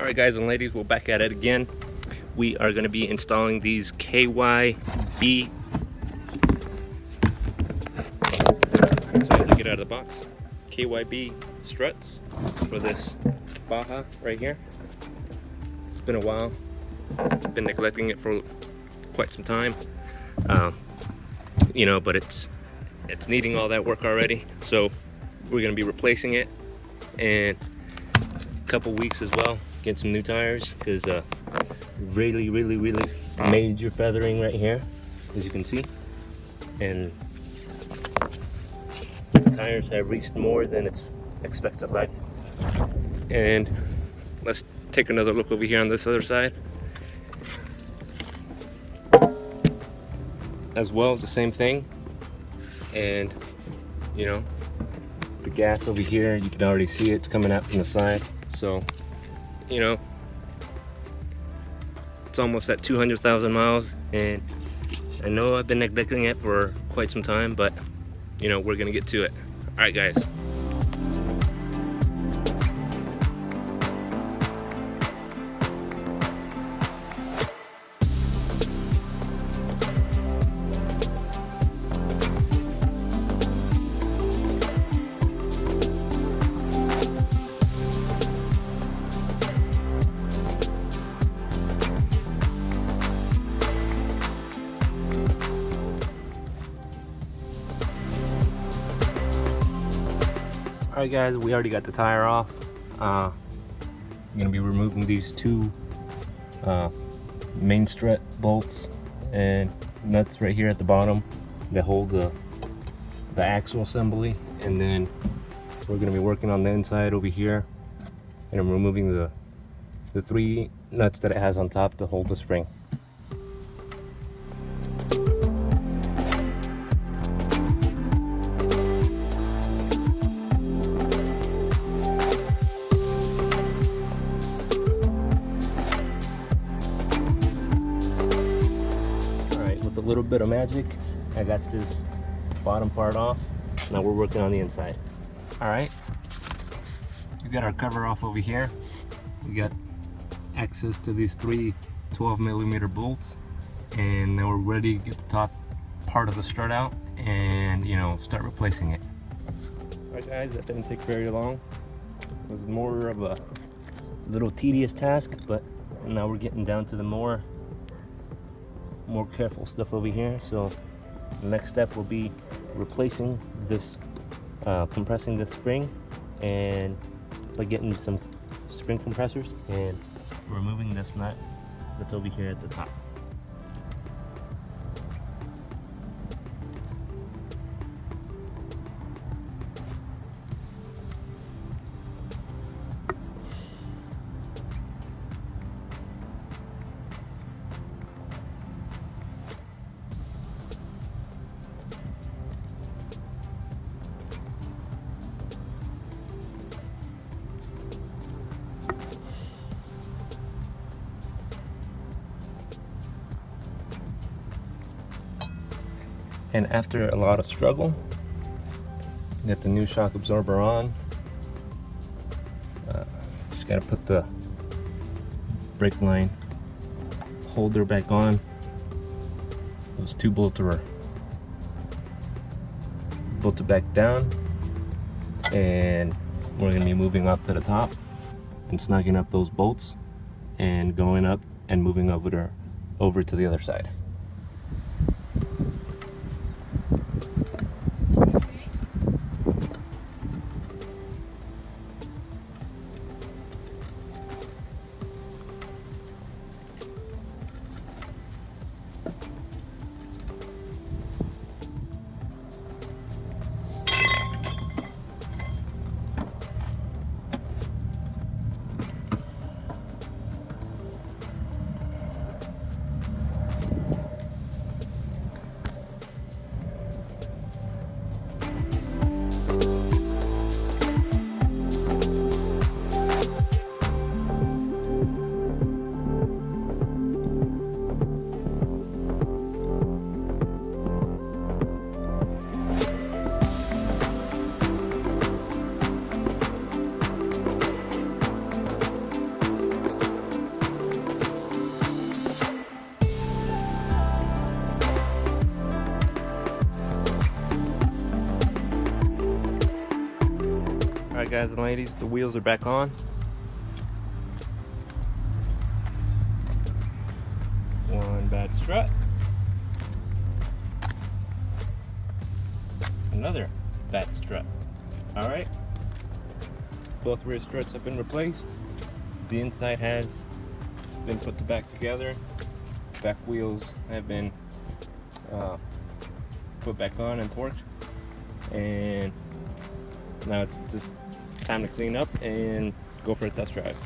Alright guys and ladies, we're back at it again. We are going to be installing these KYB. So as I get out of the box, KYB struts for this Baja right here. It's been a while. Been neglecting it for quite some time. You know, but it's needing all that work already. So we're going to be replacing it in a couple weeks as well. Get some new tires because really major feathering right here, as you can see, and the tires have reached more than its expected life. And let's take another look over here on this other side as well. The same thing. And you know, the gas over here, you can already see it's coming out from the side. So you know, it's almost at 200,000 miles, and I know I've been neglecting it for quite some time, but you know, we're gonna get to it. All right guys. Alright guys, we already got the tire off. I'm going to be removing these two main strut bolts and nuts right here at the bottom that hold the axle assembly, and then we're going to be working on the inside over here, and I'm removing the three nuts that it has on top to hold the spring. A little bit of magic, I got this bottom part off. Now we're working on the inside. All right, we got our cover off over here. We got access to these three 12mm bolts, and now we're ready to get the top part of the strut out and, you know, start replacing it. All right guys, that didn't take very long. It was more of a little tedious task, but now we're getting down to the more careful stuff over here. So the next step will be replacing this, compressing this spring, and by getting some spring compressors and removing this nut that's over here at the top. And after a lot of struggle, get the new shock absorber on. Just gotta put the brake line holder back on. Those two bolts are bolted back down, and we're gonna be moving up to the top and snugging up those bolts and going up and moving over to the other side. guys and ladies, the wheels are back on. One bad strut. Another bad strut. Alright. Both rear struts have been replaced. The inside has been put back together. Back wheels have been put back on and torqued. And now it's just time to clean up and go for a test drive.